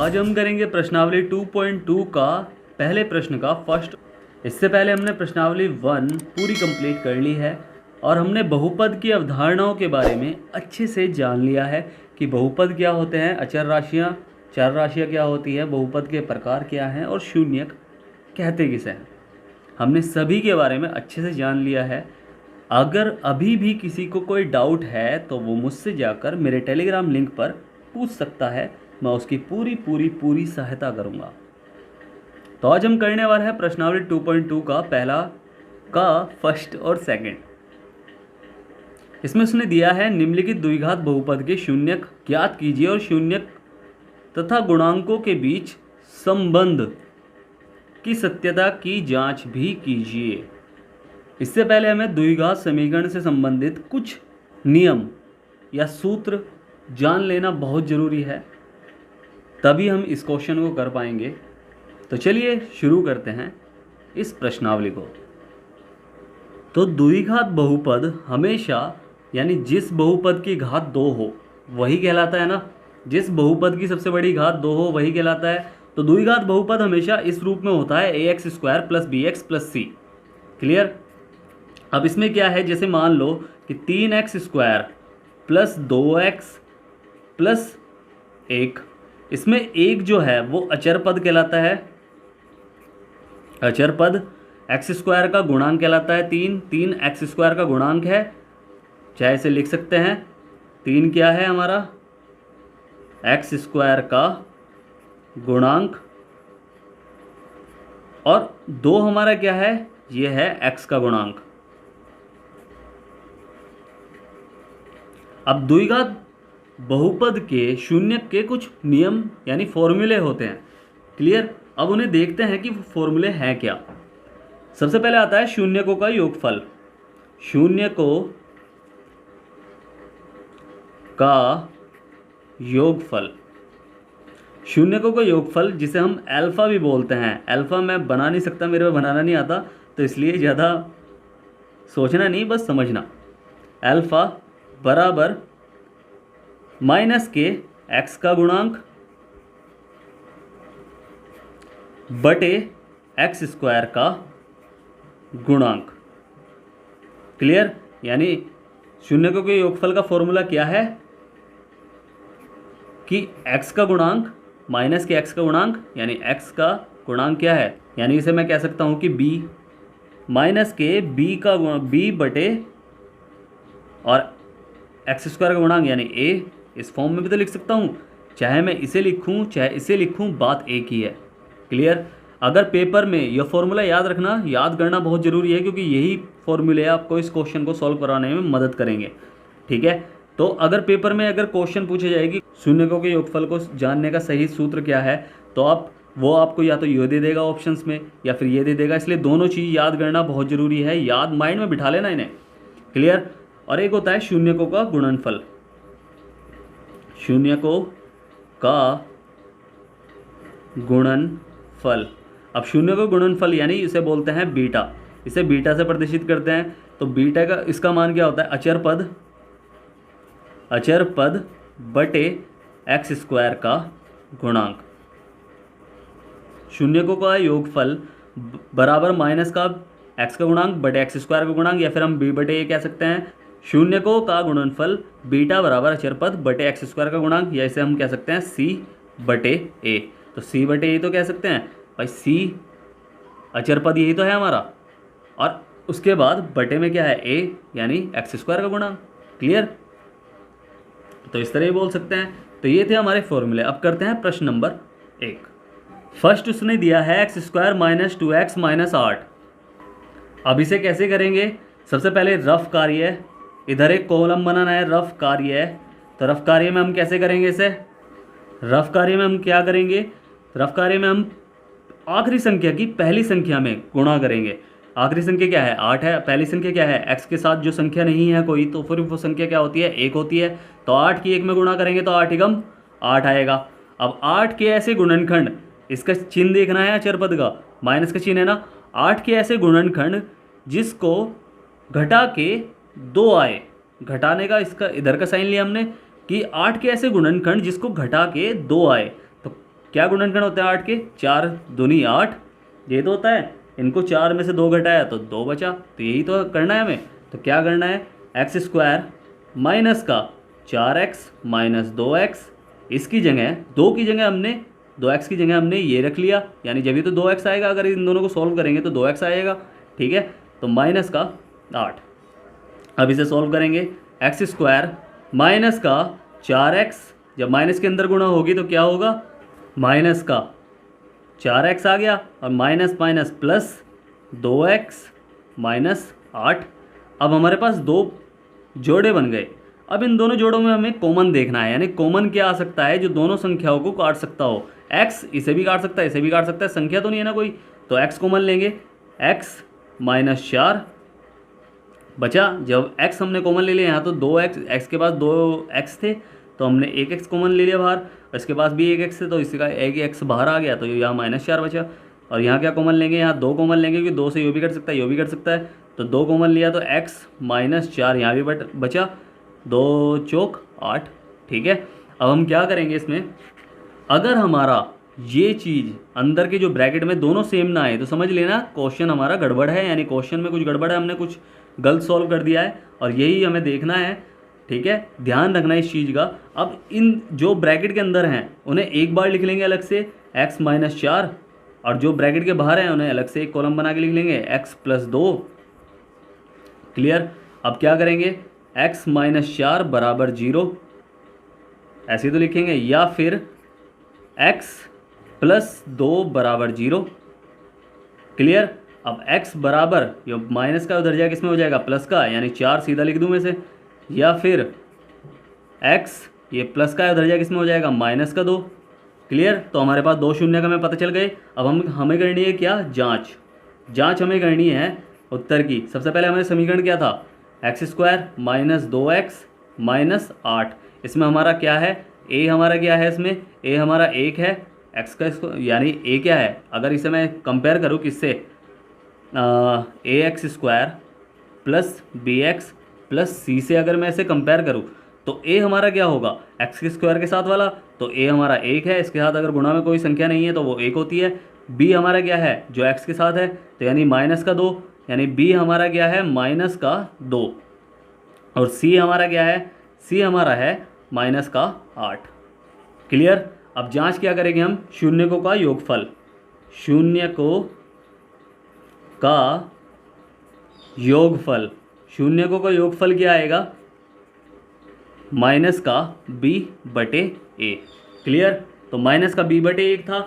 आज हम करेंगे प्रश्नावली 2.2 का पहले प्रश्न का फर्स्ट। इससे पहले हमने प्रश्नावली 1 पूरी कंप्लीट कर ली है और हमने बहुपद की अवधारणाओं के बारे में अच्छे से जान लिया है कि बहुपद क्या होते हैं, अचर राशियाँ, चर राशियाँ क्या होती है, बहुपद के प्रकार क्या हैं और शून्यक कहते किसे हैं। हमने सभी के बारे में अच्छे से जान लिया है। अगर अभी भी किसी को कोई डाउट है तो वो मुझसे जाकर मेरे टेलीग्राम लिंक पर पूछ सकता है, मैं उसकी पूरी सहायता करूंगा। तो आज हम करने वाले हैं प्रश्नावली 2.2 का पहला का फर्स्ट और सेकंड। इसमें उसने दिया है निम्नलिखित द्विघात बहुपद के शून्यक ज्ञात कीजिए और शून्यक तथा गुणांकों के बीच संबंध की सत्यता की जांच भी कीजिए। इससे पहले हमें द्विघात समीकरण से संबंधित कुछ नियम या सूत्र जान लेना बहुत ज़रूरी है, तभी हम इस क्वेश्चन को कर पाएंगे। तो चलिए शुरू करते हैं इस प्रश्नावली को। तो द्विघात बहुपद हमेशा यानी जिस बहुपद की घात 2 हो वही कहलाता है ना, जिस बहुपद की सबसे बड़ी घात 2 हो वही कहलाता है। तो द्विघात बहुपद हमेशा इस रूप में होता है ax² + bx + c। क्लियर। अब इसमें क्या है, जैसे मान लो कि 3x² + 2x + 1, इसमें एक जो है वो अचर पद कहलाता है। अचर पद x² का गुणांक कहलाता है 3 x² का गुणांक है, चाहे इसे लिख सकते हैं 3 क्या है हमारा x² का गुणांक और 2 हमारा क्या है, ये है x का गुणांक। अब द्विघात बहुपद के शून्यक के कुछ नियम यानी फॉर्मूले होते हैं। क्लियर। अब उन्हें देखते हैं कि फॉर्मूले हैं क्या। सबसे पहले आता है शून्यकों का योगफल। शून्यकों का योगफल, शून्यकों का योगफल जिसे हम अल्फा भी बोलते हैं। अल्फा मैं बना नहीं सकता, मेरे को बनाना नहीं आता, तो इसलिए ज़्यादा सोचना नहीं, बस समझना। अल्फा बराबर माइनस के x का गुणांक बटे x² का गुणांक। क्लियर। यानी शून्यकों के योगफल का फॉर्मूला क्या है कि x का गुणांक माइनस के x का गुणांक, यानी x का गुणांक क्या है, यानी इसे मैं कह सकता हूं कि b माइनस के b का b बटे और x² का गुणांक यानी a। इस फॉर्म में भी तो लिख सकता हूँ, चाहे मैं इसे लिखूँ चाहे इसे लिखूँ, बात एक ही है। क्लियर। अगर पेपर में यह फॉर्मूला याद रखना, याद करना बहुत ज़रूरी है, क्योंकि यही फॉर्मूले आपको इस क्वेश्चन को सॉल्व कराने में मदद करेंगे। ठीक है। तो अगर पेपर में अगर क्वेश्चन पूछे जाएगी शून्यकों के योगफल को जानने का सही सूत्र क्या है, तो आपको या तो ये दे देगा ऑप्शंस में या फिर ये दे देगा, इसलिए दोनों चीज़ याद करना बहुत ज़रूरी है। याद माइंड में बिठा लेना इन्हें। क्लियर। और एक होता है शून्यकों का गुणनफल। शून्यकों का गुणनफल। अब शून्यकों का गुणनफल यानी इसे बोलते हैं बीटा, इसे बीटा से प्रदर्शित करते हैं। तो बीटा का इसका मान क्या होता है, अचर पद बटे x² का गुणांक। शून्यकों का योगफल बराबर माइनस का x का गुणांक बटे x² का गुणांक, या फिर हम b बटे ए कह सकते हैं। शून्यकों का गुणनफल बीटा बराबर अचर पद बटे x² का गुणांक, या इसे हम कह सकते हैं c बटे ए। तो c बटे ए तो कह सकते हैं भाई, c अचर पद यही तो है हमारा, और उसके बाद बटे में क्या है a, यानी x² का गुणांक। क्लियर। तो इस तरह ही बोल सकते हैं। तो ये थे हमारे फॉर्मूले। अब करते हैं प्रश्न नंबर 1। फर्स्ट उसने दिया है x² - 2x - 8। अब इसे कैसे करेंगे, सबसे पहले रफ कार्य, इधर एक कॉलम बनाना है, रफ कार्य है। तो रफ कार्य में हम कैसे करेंगे इसे, रफ कार्य में हम क्या करेंगे, रफ कार्य में हम आखिरी संख्या की पहली संख्या में गुणा करेंगे। आखिरी संख्या क्या है, 8 है। पहली संख्या क्या है, x के साथ जो संख्या नहीं है कोई, तो फिर वो संख्या क्या होती है, 1 होती है। तो 8 की 1 में गुणा करेंगे तो 8 एकम 8 आएगा। अब 8 के ऐसे गुणनखंड, इसका चिन्ह देखना है अचर पद का, माइनस का चिन्ह है ना। 8 के ऐसे गुणनखंड जिसको घटा के 2 आए, घटाने का इसका इधर का साइन लिया हमने कि 8 के ऐसे गुणनखंड जिसको घटा के 2 आए। तो क्या गुणनखंड होते हैं 8 के? 4 दूनी 8, ये तो होता है। इनको 4 में से 2 घटाया तो 2 बचा, तो यही तो करना है हमें। तो क्या करना है, एक्स स्क्वायर माइनस का 4x माइनस 2x, इसकी जगह 2 की जगह हमने 2x की जगह हमने ये रख लिया, यानी जब भी तो 2x आएगा, अगर इन दोनों को सॉल्व करेंगे तो 2x आएगा, ठीक है। तो माइनस का 8, अब इसे सॉल्व करेंगे, एक्स स्क्वायर माइनस का 4x, जब माइनस के अंदर गुणा होगी तो क्या होगा, माइनस का 4x आ गया और minus minus plus 2x minus 8। अब हमारे पास 2 जोड़े बन गए। अब इन दोनों जोड़ों में हमें कॉमन देखना है, यानी कॉमन क्या आ सकता है जो दोनों संख्याओं को काट सकता हो। x इसे भी काट सकता है, इसे भी काट सकता है, संख्या तो नहीं है ना कोई, तो x कॉमन लेंगे, x माइनस 4 बचा। जब x हमने कॉमन ले लिया, यहाँ तो 2x, x के पास 2x थे तो हमने 1x कॉमन ले लिया बाहर, और इसके पास भी 1x थे तो इसका 1x बाहर आ गया, तो यहाँ माइनस 4 बचा। और यहाँ क्या कॉमन लेंगे, यहाँ 2 कॉमन लेंगे क्योंकि 2 से यो भी कट सकता है, यो भी कट सकता है, तो 2 कॉमन लिया तो x माइनस 4 यहाँ भी बचा, 2 चौक 8, ठीक है। अब हम क्या करेंगे इसमें, अगर हमारा ये चीज़ अंदर के जो ब्रैकेट में दोनों सेम ना आए तो समझ लेना क्वेश्चन हमारा गड़बड़ है, यानी क्वेश्चन में कुछ गड़बड़ है, हमने कुछ गलत सॉल्व कर दिया है, और यही हमें देखना है, ठीक है। ध्यान रखना इस चीज़ का। अब इन जो ब्रैकेट के अंदर हैं उन्हें एक बार लिख लेंगे अलग से x माइनस 4, और जो ब्रैकेट के बाहर हैं उन्हें अलग से एक कॉलम बना के लिख लेंगे x प्लस 2, क्लियर। अब क्या करेंगे, x माइनस 4 बराबर 0 ऐसे तो लिखेंगे, या फिर x प्लस 2 बराबर 0, क्लियर। अब x बराबर, ये माइनस का उधर जाएगा किस में हो जाएगा, प्लस का, यानी 4 सीधा लिख दूँ में से, या फिर x ये प्लस का उधर जाएगा किस में हो जाएगा, माइनस का 2, क्लियर। तो हमारे पास 2 शून्य का हमें पता चल गए। अब हमें करनी है क्या, जांच हमें करनी है उत्तर की। सबसे पहले हमारे समीकरण क्या था, x square minus 2x minus 8, इसमें हमारा क्या है, a हमारा क्या है, इसमें a हमारा 1 है, x का इसको यानी a क्या है, अगर इसे मैं कंपेयर करूँ किससे, a x square plus b x plus c से अगर मैं इसे कंपेयर करूँ तो a हमारा क्या होगा, x के स्क्वायर के साथ वाला, तो a हमारा 1 है, इसके साथ अगर गुणा में कोई संख्या नहीं है तो वो 1 होती है। b हमारा क्या है, जो x के साथ है, तो यानी माइनस का 2, यानी b हमारा क्या है, माइनस का 2, और c हमारा क्या है, c हमारा है माइनस का 8, क्लियर। अब जांच क्या करेंगे हम, शून्यकों का योगफल, शून्यकों का योगफल, शून्यकों का योगफल क्या आएगा, माइनस का b बटे a, क्लियर। तो माइनस का b बटे 1 था,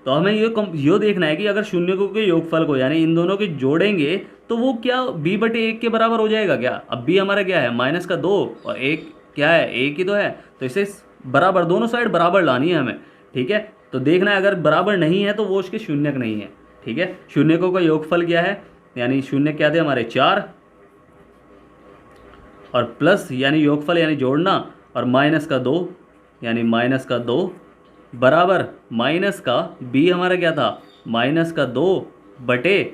तो हमें ये देखना है कि अगर शून्यकों के योगफल को यानी इन दोनों के जोड़ेंगे तो वो क्या b बटे 1 के बराबर हो जाएगा क्या। अब b हमारा क्या है, माइनस का 2, और 1 क्या है, 1 ही तो है, तो इसे बराबर, दोनों साइड बराबर लानी है हमें, ठीक है। तो देखना है अगर बराबर नहीं है तो वो उसके शून्यक नहीं है, ठीक है। शून्यकों का योगफल क्या है, यानी शून्य क्या थे हमारे 4, और प्लस यानी योगफल यानी जोड़ना, और माइनस का 2 यानी माइनस का 2 बराबर माइनस का b हमारा क्या था, माइनस का 2 बटे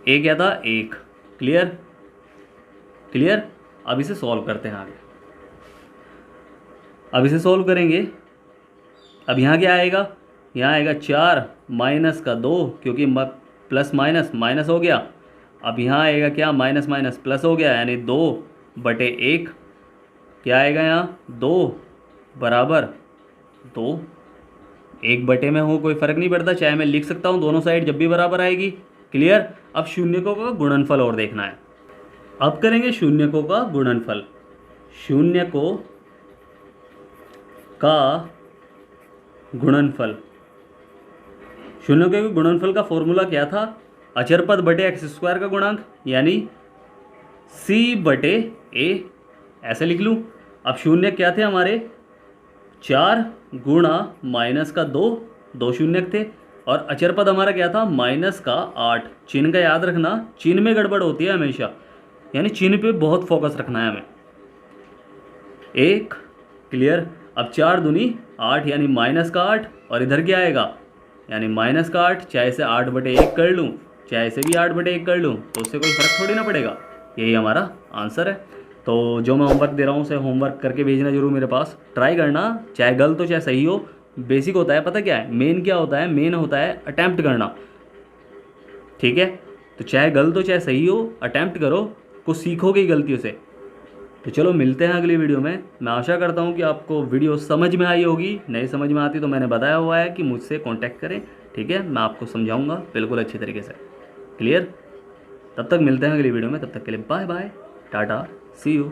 a क्या था, 1, क्लियर। अब इसे सॉल्व करते हैं आगे, अब इसे सॉल्व करेंगे। अब यहाँ क्या आएगा, यहाँ आएगा 4 माइनस का 2, क्योंकि प्लस माइनस माइनस हो गया। अब यहाँ आएगा क्या, माइनस माइनस प्लस हो गया, यानी 2 बटे 1, क्या आएगा यहाँ, 2 बराबर 2, 1 बटे में हो कोई फ़र्क नहीं पड़ता, चाहे मैं लिख सकता हूँ दोनों साइड जब भी बराबर आएगी, क्लियर। अब शून्यकों का गुणनफल और देखना है, अब करेंगे शून्यकों का गुणनफल, शून्यकों का गुणनफल, शून्यकों के गुणनफल का फॉर्मूला क्या था, अचर पद बटे एक्स स्क्वायर का गुणांक, यानी c बटे a, ऐसे लिख लूँ। अब शून्य क्या थे हमारे, 4 गुणा माइनस का 2, 2 शून्यक थे, और अचर पद हमारा क्या था, माइनस का 8। चिन्ह का याद रखना, चिन्ह में गड़बड़ होती है हमेशा, यानी चिन्ह पे बहुत फोकस रखना है हमें, 1, क्लियर। अब 4 दूनी 8 यानी माइनस का 8, और इधर क्या आएगा, यानी माइनस का 8, चाहे इसे 8 बटे 1 कर लूँ, चाहे इसे भी 8 बटे 1 कर लूँ, तो उससे कोई फ़र्क थोड़ी ना पड़ेगा, यही हमारा आंसर है। तो जो मैं होमवर्क दे रहा हूँ उसे होमवर्क करके भेजना जरूर मेरे पास, ट्राई करना, चाहे गलत हो चाहे सही हो, बेसिक होता है, पता क्या है मेन क्या होता है, मेन होता है अटैम्प्ट करना, ठीक है। तो चाहे गलत हो चाहे सही हो, अटैम्प्ट करो, कुछ सीखोगे ही गलतियों से। तो चलो मिलते हैं अगली वीडियो में। मैं आशा करता हूँ कि आपको वीडियो समझ में आई होगी, नहीं समझ में आती तो मैंने बताया हुआ है कि मुझसे कांटेक्ट करें, ठीक है, मैं आपको समझाऊंगा बिल्कुल अच्छी तरीके से। क्लियर? तब तक मिलते हैं अगली वीडियो में, तब तक के लिए bye bye, tata, see you.